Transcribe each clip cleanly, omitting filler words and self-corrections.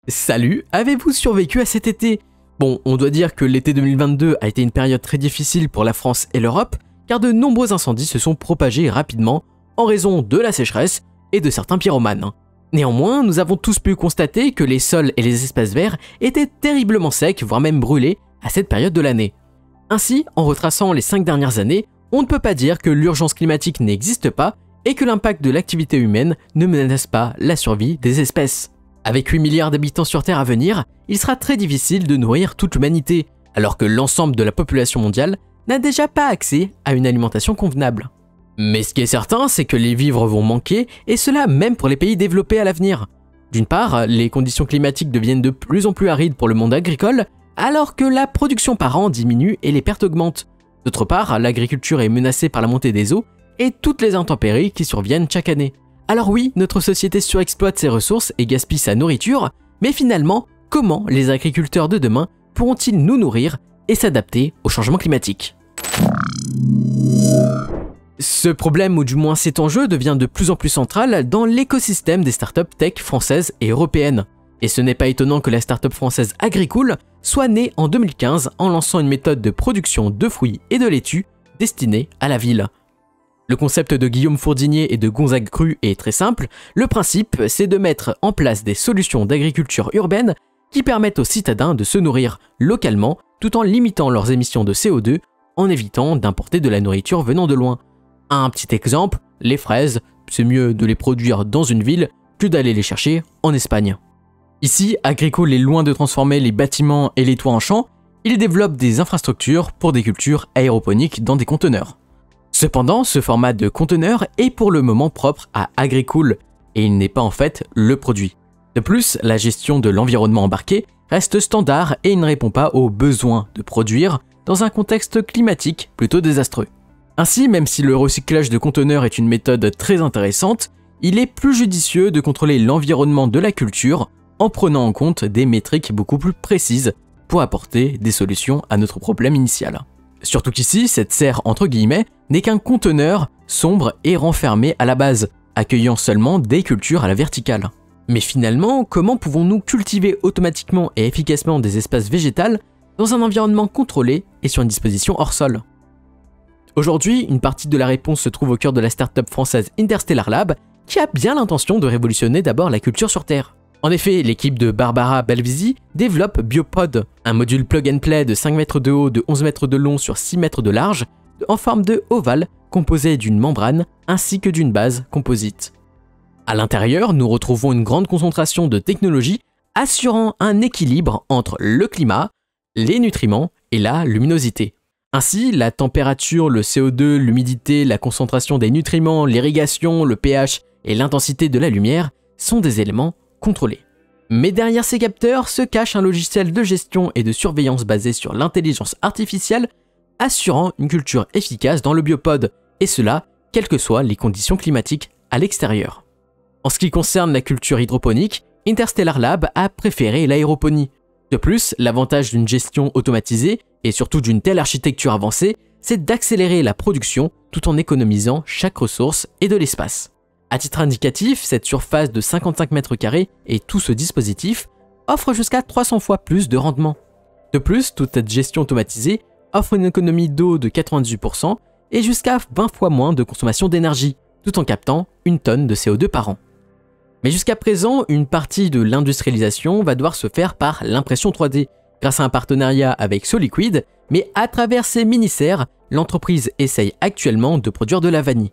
Salut, avez-vous survécu à cet été? Bon, on doit dire que l'été 2022 a été une période très difficile pour la France et l'Europe, car de nombreux incendies se sont propagés rapidement en raison de la sécheresse et de certains pyromanes. Néanmoins, nous avons tous pu constater que les sols et les espaces verts étaient terriblement secs, voire même brûlés, à cette période de l'année. Ainsi, en retraçant les 5 dernières années, on ne peut pas dire que l'urgence climatique n'existe pas et que l'impact de l'activité humaine ne menace pas la survie des espèces. Avec 8 milliards d'habitants sur Terre à venir, il sera très difficile de nourrir toute l'humanité, alors que l'ensemble de la population mondiale n'a déjà pas accès à une alimentation convenable. Mais ce qui est certain, c'est que les vivres vont manquer, et cela même pour les pays développés à l'avenir. D'une part, les conditions climatiques deviennent de plus en plus arides pour le monde agricole, alors que la production par an diminue et les pertes augmentent. D'autre part, l'agriculture est menacée par la montée des eaux et toutes les intempéries qui surviennent chaque année. Alors oui, notre société surexploite ses ressources et gaspille sa nourriture, mais finalement, comment les agriculteurs de demain pourront-ils nous nourrir et s'adapter au changement climatique? Ce problème, ou du moins cet enjeu, devient de plus en plus central dans l'écosystème des startups tech françaises et européennes. Et ce n'est pas étonnant que la startup française Agricool soit née en 2015 en lançant une méthode de production de fruits et de laitue destinée à la ville. Le concept de Guillaume Fourdinier et de Gonzague Cru est très simple. Le principe, c'est de mettre en place des solutions d'agriculture urbaine qui permettent aux citadins de se nourrir localement tout en limitant leurs émissions de CO2 en évitant d'importer de la nourriture venant de loin. Un petit exemple, les fraises, c'est mieux de les produire dans une ville que d'aller les chercher en Espagne. Ici, Agricool est loin de transformer les bâtiments et les toits en champs, il développe des infrastructures pour des cultures aéroponiques dans des conteneurs. Cependant, ce format de conteneur est pour le moment propre à Agricool et il n'est pas en fait le produit. De plus, la gestion de l'environnement embarqué reste standard et il ne répond pas aux besoins de produire dans un contexte climatique plutôt désastreux. Ainsi, même si le recyclage de conteneurs est une méthode très intéressante, il est plus judicieux de contrôler l'environnement de la culture en prenant en compte des métriques beaucoup plus précises pour apporter des solutions à notre problème initial. Surtout qu'ici, cette serre entre guillemets n'est qu'un conteneur sombre et renfermé à la base, accueillant seulement des cultures à la verticale. Mais finalement, comment pouvons-nous cultiver automatiquement et efficacement des espaces végétales dans un environnement contrôlé et sur une disposition hors sol? Aujourd'hui, une partie de la réponse se trouve au cœur de la startup française Interstellar Lab, qui a bien l'intention de révolutionner d'abord la culture sur Terre. En effet, l'équipe de Barbara Balvisi développe Biopod, un module plug-and-play de 5 mètres de haut, de 11 mètres de long sur 6 mètres de large, en forme de ovale, composé d'une membrane ainsi que d'une base composite. À l'intérieur, nous retrouvons une grande concentration de technologies assurant un équilibre entre le climat, les nutriments et la luminosité. Ainsi, la température, le CO2, l'humidité, la concentration des nutriments, l'irrigation, le pH et l'intensité de la lumière sont des éléments contrôlés. Mais derrière ces capteurs se cache un logiciel de gestion et de surveillance basé sur l'intelligence artificielle, assurant une culture efficace dans le biopod, et cela, quelles que soient les conditions climatiques à l'extérieur. En ce qui concerne la culture hydroponique, Interstellar Lab a préféré l'aéroponie. De plus, l'avantage d'une gestion automatisée, et surtout d'une telle architecture avancée, c'est d'accélérer la production tout en économisant chaque ressource et de l'espace. À titre indicatif, cette surface de 55 mètres carrés et tout ce dispositif offre jusqu'à 300 fois plus de rendement. De plus, toute cette gestion automatisée offre une économie d'eau de 98% et jusqu'à 20 fois moins de consommation d'énergie, tout en captant 1 tonne de CO2 par an. Mais jusqu'à présent, une partie de l'industrialisation va devoir se faire par l'impression 3D, grâce à un partenariat avec SoLiquid, mais à travers ces mini-serres, l'entreprise essaye actuellement de produire de la vanille.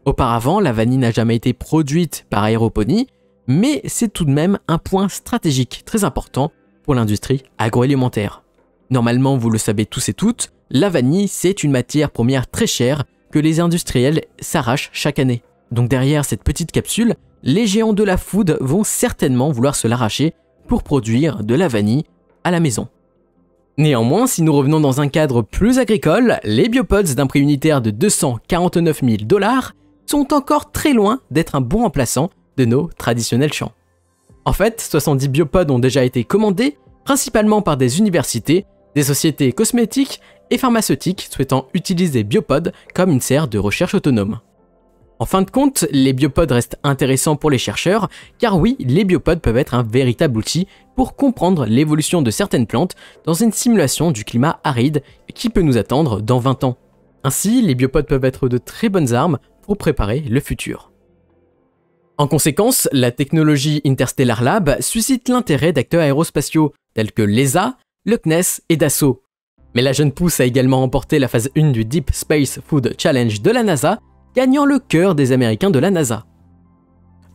Auparavant, la vanille n'a jamais été produite par aéroponie, mais c'est tout de même un point stratégique très important pour l'industrie agroalimentaire. Normalement, vous le savez tous et toutes, la vanille, c'est une matière première très chère que les industriels s'arrachent chaque année. Donc derrière cette petite capsule, les géants de la food vont certainement vouloir se l'arracher pour produire de la vanille à la maison. Néanmoins, si nous revenons dans un cadre plus agricole, les biopods d'un prix unitaire de 249 000 $ sont encore très loin d'être un bon remplaçant de nos traditionnels champs. En fait, 70 biopods ont déjà été commandés, principalement par des universités, des sociétés cosmétiques et pharmaceutiques souhaitant utiliser biopods comme une serre de recherche autonome. En fin de compte, les biopods restent intéressants pour les chercheurs, car oui, les biopods peuvent être un véritable outil pour comprendre l'évolution de certaines plantes dans une simulation du climat aride qui peut nous attendre dans 20 ans. Ainsi, les biopods peuvent être de très bonnes armes pour préparer le futur. En conséquence, la technologie Interstellar Lab suscite l'intérêt d'acteurs aérospatiaux tels que l'ESA, le CNES et Dassault. Mais la jeune pousse a également remporté la phase 1 du Deep Space Food Challenge de la NASA, gagnant le cœur des Américains de la NASA.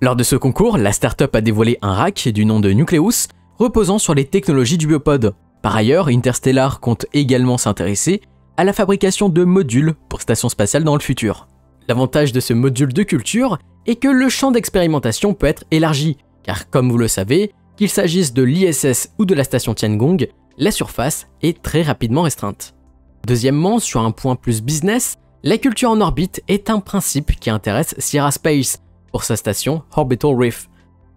Lors de ce concours, la startup a dévoilé un rack du nom de Nucleus, reposant sur les technologies du biopod. Par ailleurs, Interstellar compte également s'intéresser à la fabrication de modules pour stations spatiales dans le futur. L'avantage de ce module de culture est que le champ d'expérimentation peut être élargi, car comme vous le savez, qu'il s'agisse de l'ISS ou de la station Tiangong, la surface est très rapidement restreinte. Deuxièmement, sur un point plus business, la culture en orbite est un principe qui intéresse Sierra Space pour sa station Orbital Reef.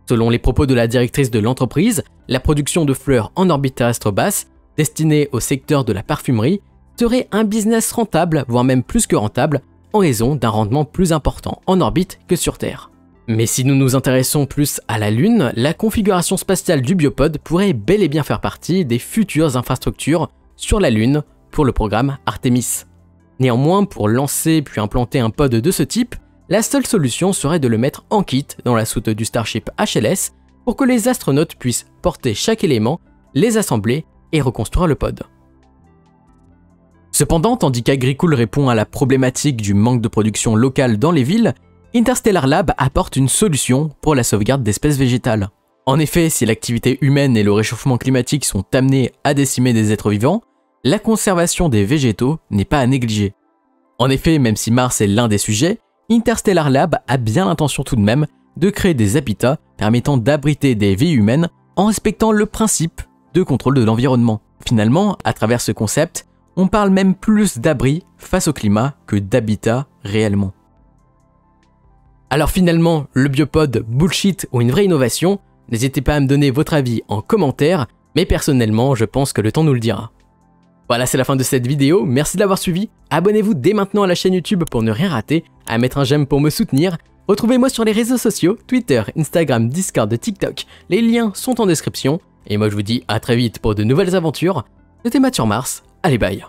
Selon les propos de la directrice de l'entreprise, la production de fleurs en orbite terrestre basse, destinée au secteur de la parfumerie, serait un business rentable, voire même plus que rentable, en raison d'un rendement plus important en orbite que sur Terre. Mais si nous nous intéressons plus à la Lune, la configuration spatiale du biopod pourrait bel et bien faire partie des futures infrastructures sur la Lune pour le programme Artemis. Néanmoins, pour lancer puis implanter un pod de ce type, la seule solution serait de le mettre en kit dans la soute du Starship HLS pour que les astronautes puissent porter chaque élément, les assembler et reconstruire le pod. Cependant, tandis qu'Agricool répond à la problématique du manque de production locale dans les villes, Interstellar Lab apporte une solution pour la sauvegarde d'espèces végétales. En effet, si l'activité humaine et le réchauffement climatique sont amenés à décimer des êtres vivants, la conservation des végétaux n'est pas à négliger. En effet, même si Mars est l'un des sujets, Interstellar Lab a bien l'intention tout de même de créer des habitats permettant d'abriter des vies humaines en respectant le principe de contrôle de l'environnement. Finalement, à travers ce concept, on parle même plus d'abri face au climat que d'habitat réellement. Alors finalement, le biopod, bullshit ou une vraie innovation? N'hésitez pas à me donner votre avis en commentaire, mais personnellement, je pense que le temps nous le dira. Voilà, c'est la fin de cette vidéo, merci de l'avoir suivi, abonnez-vous dès maintenant à la chaîne YouTube pour ne rien rater, à mettre un j'aime pour me soutenir, retrouvez-moi sur les réseaux sociaux, Twitter, Instagram, Discord, TikTok, les liens sont en description, et moi je vous dis à très vite pour de nouvelles aventures, c'était Matt sur Mars, allez bye.